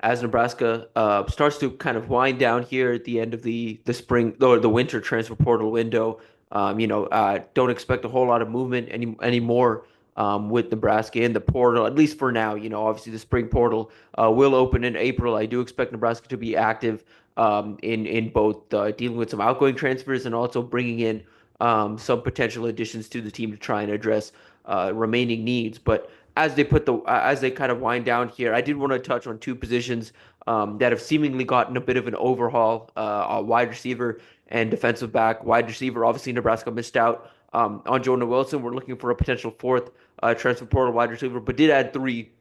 as Nebraska starts to kind of wind down here at the end of the spring or the winter transfer portal window. Don't expect a whole lot of movement anymore with Nebraska in the portal, at least for now. Obviously the spring portal will open in April. I do expect Nebraska to be active in both dealing with some outgoing transfers and also bringing in some potential additions to the team to try and address remaining needs. But as they kind of wind down here, I did want to touch on two positions that have seemingly gotten a bit of an overhaul: a wide receiver and defensive back. Wide receiver, obviously Nebraska missed out on Jonah Wilson. We're looking for a potential fourth transfer portal wide receiver, but did add three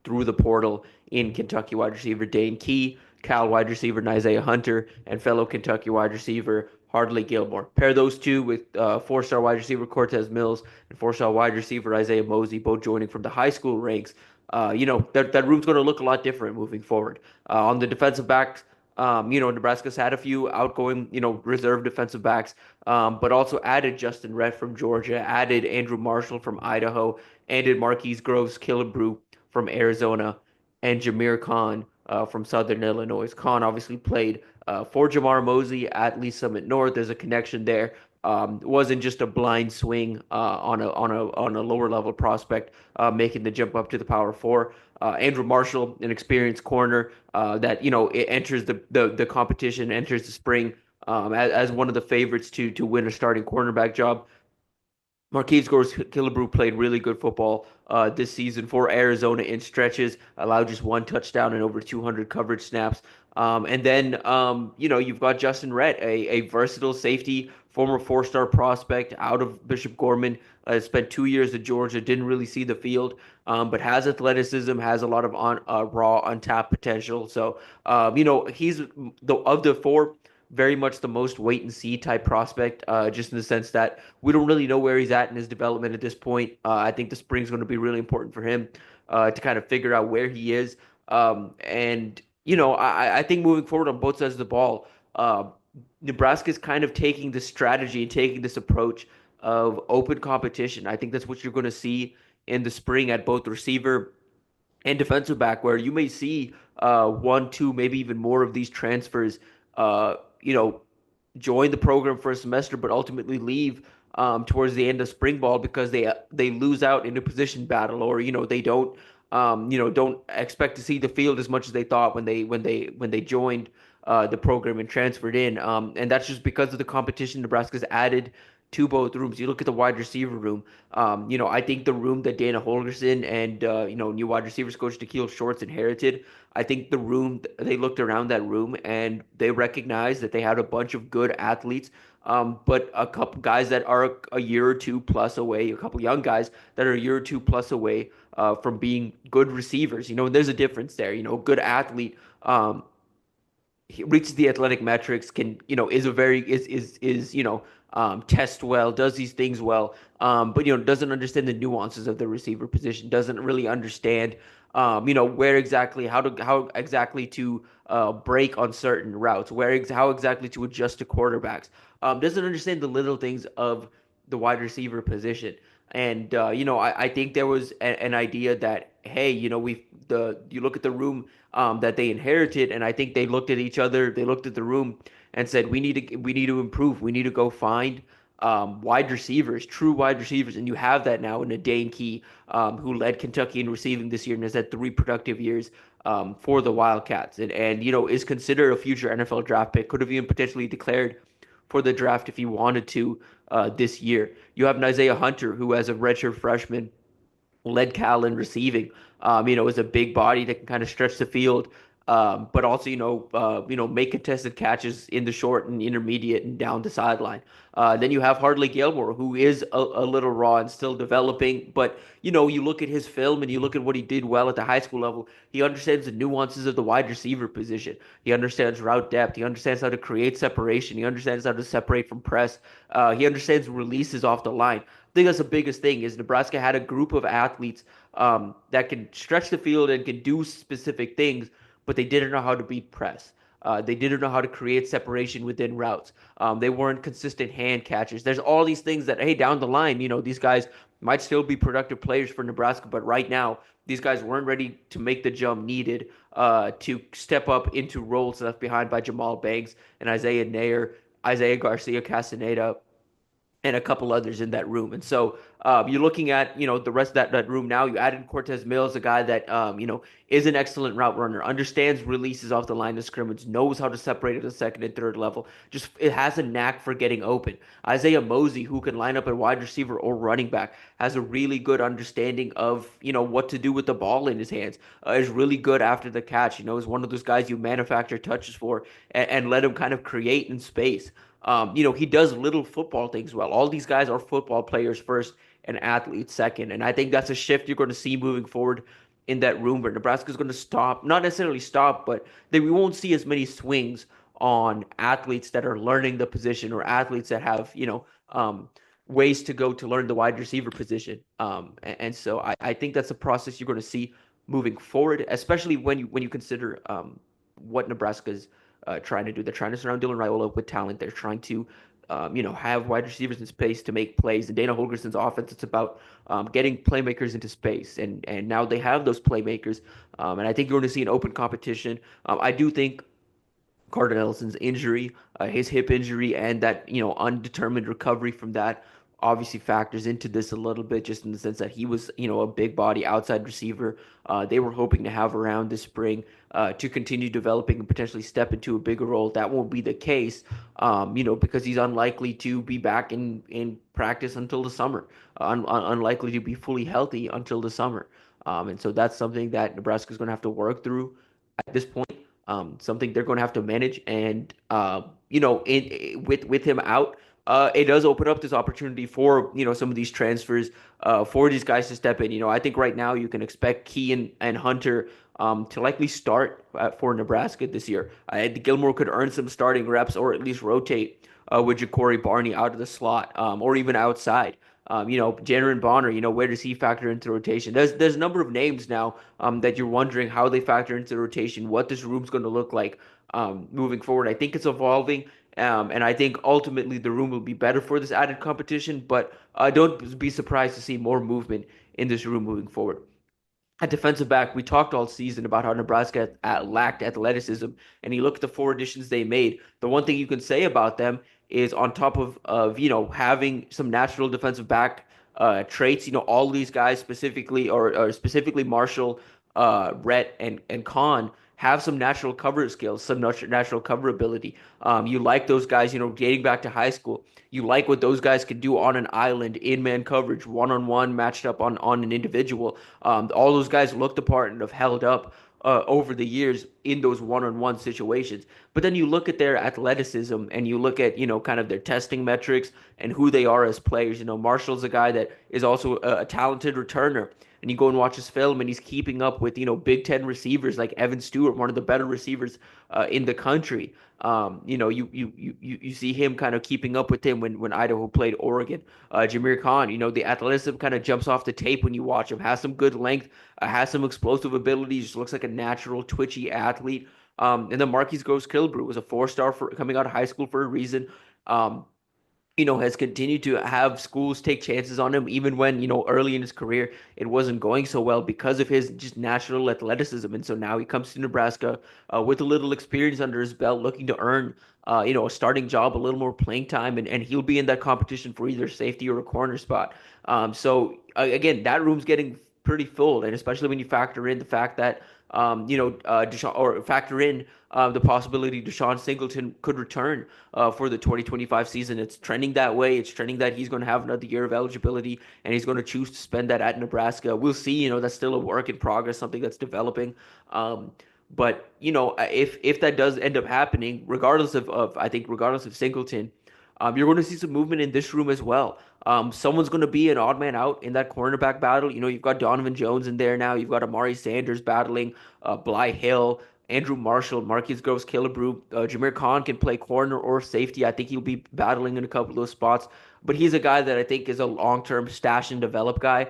through the portal in Kentucky wide receiver Dane Key, Cal wide receiver Isaiah Hunter, and fellow Kentucky wide receiver Hardley Gilmore. Pair those two with four-star wide receiver Cortez Mills and four-star wide receiver Isaiah Mosey, both joining from the high school ranks. That room's going to look a lot different moving forward. On the defensive backs, Nebraska's had a few outgoing, reserve defensive backs, but also added Justin Rett from Georgia, added Andrew Marshall from Idaho, added Marquise Groves Killebrew from Arizona, and Jameer Khan from Southern Illinois. Khan obviously played for Jamar Mosley at Lee Summit North. There's a connection there. It wasn't just a blind swing on a lower level prospect making the jump up to the Power Four. Andrew Marshall, an experienced corner that it enters the competition, enters the spring as one of the favorites to win a starting cornerback job. Marquise Goers Killebrew played really good football this season for Arizona in stretches, allowed just one touchdown and over 200 coverage snaps. And then, you've got Justin Rett, a versatile safety, former four-star prospect out of Bishop Gorman, spent 2 years at Georgia, didn't really see the field, but has athleticism, has a lot of raw, untapped potential. So, he's of the four very much the most wait and see type prospect, just in the sense that we don't really know where he's at in his development at this point. I think the spring's going to be really important for him to kind of figure out where he is. I think moving forward on both sides of the ball, Nebraska's kind of taking this strategy and taking this approach of open competition. I think that's what you're going to see in the spring at both receiver and defensive back, where you may see one, two, maybe even more of these transfers, uh, you know, join the program for a semester, but ultimately leave towards the end of spring ball because they lose out in a position battle, or don't expect to see the field as much as they thought when they joined the program and transferred in. And that's just because of the competition Nebraska's added to both rooms. You look at the wide receiver room. I think the room that Dana Holgerson and new wide receivers coach Da'Keil Shorts inherited. I think the room they looked around that room and they recognized that they had a bunch of good athletes, but a couple guys that are a year or two plus away, a couple young guys that are a year or two plus away from being good receivers. There's a difference there. Good athlete. He reaches the athletic metrics, can is a very is test well, does these things well, but doesn't understand the nuances of the receiver position, doesn't really understand where exactly how exactly to break on certain routes, how exactly to adjust to quarterbacks, doesn't understand the little things of the wide receiver position. And I think there was an idea that, hey, you look at the room that they inherited, and I think they looked at each other, they looked at the room, and said, we need to improve, we need to go find wide receivers, true wide receivers, and you have that now in a Dane Key, who led Kentucky in receiving this year and has had 3 productive years for the Wildcats, and is considered a future NFL draft pick, could have even potentially declared for the draft if he wanted to this year. You have Isaiah Hunter, who as a redshirt freshman led Cal in receiving. Is a big body that can kind of stretch the field, but also make contested catches in the short and intermediate and down the sideline. Then you have Hardley Gilmore, who is a little raw and still developing, but you look at his film and you look at what he did well at the high school level. He understands the nuances of the wide receiver position. He understands route depth. He understands how to create separation. He understands how to separate from press. He understands releases off the line. I think that's the biggest thing is Nebraska had a group of athletes that can stretch the field and can do specific things, but they didn't know how to beat press. They didn't know how to create separation within routes. They weren't consistent hand catchers. There's all these things that, hey, down the line, these guys might still be productive players for Nebraska, but right now, these guys weren't ready to make the jump needed to step up into roles left behind by Jamal Banks and Isaiah Nair, Isaiah Garcia Castaneda, and a couple others in that room. And so you're looking at, the rest of that room now. You added Cortez Mills, a guy that, is an excellent route runner, understands releases off the line of scrimmage, knows how to separate at the second and third level. Just it has a knack for getting open. Isaiah Mosey, who can line up at wide receiver or running back, has a really good understanding of, what to do with the ball in his hands. Is really good after the catch. Is one of those guys you manufacture touches for and let him kind of create in space. He does little football things well. All these guys are football players first and athletes second. And I think that's a shift you're going to see moving forward in that room where Nebraska's going to stop, not necessarily stop, but we won't see as many swings on athletes that are learning the position or athletes that have, ways to go to learn the wide receiver position. And so I think that's a process you're going to see moving forward, especially when you consider what Nebraska's trying to do. They're trying to surround Dylan Raiola with talent. They're trying to, have wide receivers in space to make plays. And Dana Holgerson's offense, it's about getting playmakers into space. And now they have those playmakers. And I think you're going to see an open competition. I do think Carter Nelson's injury, his hip injury, and that undetermined recovery from that obviously factors into this a little bit, just in the sense that he was a big body outside receiver. They were hoping to have around this spring to continue developing and potentially step into a bigger role. That won't be the case, because he's unlikely to be back in practice until the summer, unlikely to be fully healthy until the summer. And so that's something that Nebraska is going to have to work through at this point. Something they're going to have to manage, and with him out, it does open up this opportunity for some of these transfers, for these guys to step in. I think right now you can expect Key and Hunter to likely start for Nebraska this year. Gilmore could earn some starting reps or at least rotate with Ja'Cory Barney out of the slot, or even outside. Jaron Bonner, where does he factor into rotation? There's a number of names now that you're wondering how they factor into the rotation, what this room's going to look like moving forward. I think it's evolving, and I think ultimately the room will be better for this added competition, but don't be surprised to see more movement in this room moving forward. At defensive back, we talked all season about how Nebraska lacked athleticism, and you look at the four additions they made. The one thing you can say about them is, on top of having some natural defensive back traits, all these guys specifically, or specifically Marshall, Rhett, and Khan, have some natural cover skills, some natural cover ability. You like those guys, dating back to high school. You like what those guys can do on an island, in man coverage, one on one, matched up on an individual. All those guys looked the part and have held up over the years in those one on one situations. But then you look at their athleticism and you look at, kind of their testing metrics and who they are as players. Marshall's a guy that is also a talented returner. And you go and watch his film, and he's keeping up with Big Ten receivers like Evan Stewart, one of the better receivers in the country. You see him kind of keeping up with him when Idaho played Oregon. Jameer Khan, the athleticism kind of jumps off the tape when you watch him. Has some good length, has some explosive ability. Just looks like a natural, twitchy athlete. And then Marquise Gross-Killebrew was a four-star for coming out of high school for a reason. Has continued to have schools take chances on him, even when, early in his career, it wasn't going so well because of his just natural athleticism. And so now he comes to Nebraska with a little experience under his belt, looking to earn, a starting job, a little more playing time, and he'll be in that competition for either safety or a corner spot. Again, that room's getting pretty full, and especially when you factor in the fact that, Deshaun, or factor in the possibility Deshaun Singleton could return for the 2025 season. It's trending that way. It's trending that he's going to have another year of eligibility, and he's going to choose to spend that at Nebraska. We'll see. That's still a work in progress, something that's developing. But if that does end up happening, regardless of Singleton, you're going to see some movement in this room as well. Someone's going to be an odd man out in that cornerback battle. You've got Donovan Jones in there now. You've got Amari Sanders battling Bly Hill, Andrew Marshall, Marquise Gross-Killebrew. Jameer Khan can play corner or safety. I think he'll be battling in a couple of those spots. But he's a guy that I think is a long-term stash and develop guy.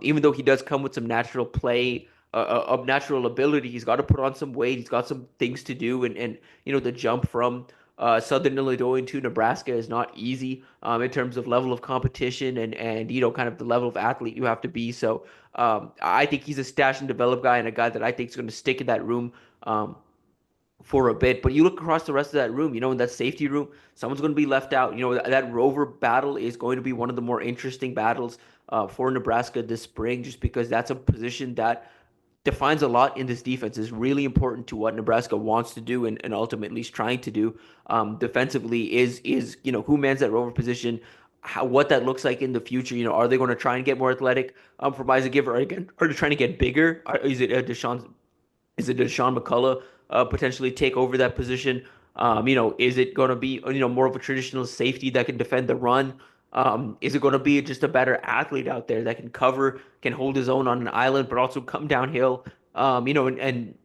Even though he does come with some natural play, of natural ability, he's got to put on some weight. He's got some things to do, and the jump from Southern Illinois to Nebraska is not easy in terms of level of competition and kind of the level of athlete you have to be. So I think he's a stash and develop guy and a guy that I think is going to stick in that room. For a bit. But you look across the rest of that room, in that safety room, someone's going to be left out. That Rover battle is going to be one of the more interesting battles for Nebraska this spring, just because that's a position that defines a lot in this defense. Is really important to what Nebraska wants to do and ultimately is trying to do defensively. Is who mans that Rover position. What that looks like in the future, are they going to try and get more athletic from Isaac Giver? Are they trying to get bigger? Is it Deshaun McCullough potentially take over that position? Is it going to be more of a traditional safety that can defend the run? Is it going to be just a better athlete out there that can cover, can hold his own on an island, but also come downhill? And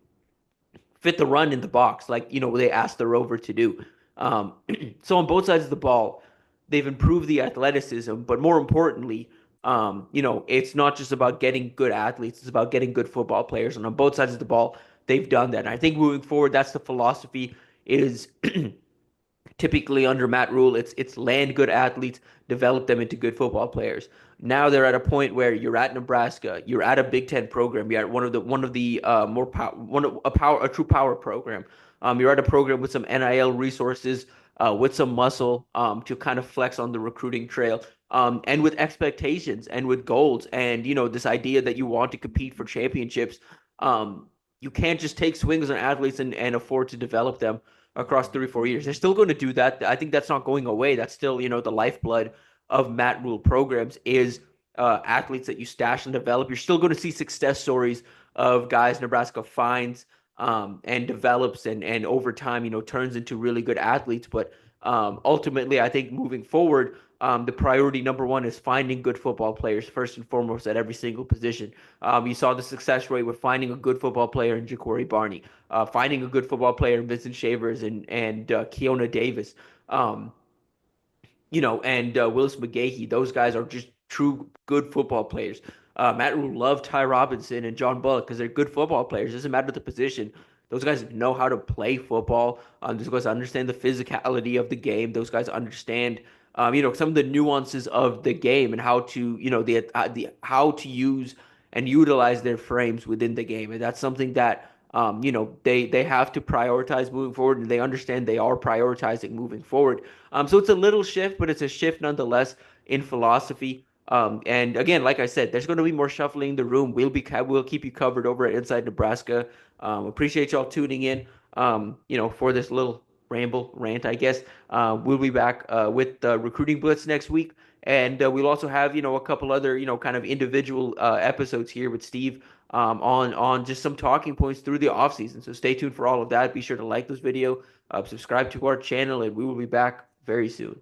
fit the run in the box like they asked the Rover to do. Um, so on both sides of the ball, they've improved the athleticism, but more importantly, it's not just about getting good athletes; it's about getting good football players. And on both sides of the ball, they've done that. And I think moving forward, that's the philosophy. Is typically under Matt Rule, it's land good athletes, develop them into good football players. Now they're at a point where you're at Nebraska, you're at a Big Ten program, you're at one of the more a true power program. You're at a program with some NIL resources, with some muscle, to kind of flex on the recruiting trail, and with expectations and with goals, and this idea that you want to compete for championships. You can't just take swings on athletes and afford to develop them across 3 or 4 years. They're still going to do that. I think that's not going away. That's still, the lifeblood of Matt Rule programs is athletes that you stash and develop. You're still going to see success stories of guys Nebraska finds and develops and over time, turns into really good athletes. But ultimately, I think moving forward, the priority number one is finding good football players first and foremost at every single position. You saw the success rate with finding a good football player in Ja'Cory Barney, finding a good football player in Vincent Shavers and Keona Davis, and Willis McGahee. Those guys are just true good football players. Matt Rule loved Ty Robinson and John Bullock because they're good football players. It doesn't matter the position. Those guys know how to play football. Those guys understand the physicality of the game. Those guys understand, some of the nuances of the game and how to, the how to use and utilize their frames within the game. And that's something that, they have to prioritize moving forward, and they understand they are prioritizing moving forward. So it's a little shift, but it's a shift nonetheless in philosophy. And again, like I said, there's going to be more shuffling in the room. We'll keep you covered over at Inside Nebraska. Appreciate y'all tuning in. For this little rant, I guess. We'll be back with the recruiting blitz next week, and we'll also have a couple other kind of individual episodes here with Steve on just some talking points through the off season. So stay tuned for all of that. Be sure to like this video, subscribe to our channel, and we will be back very soon.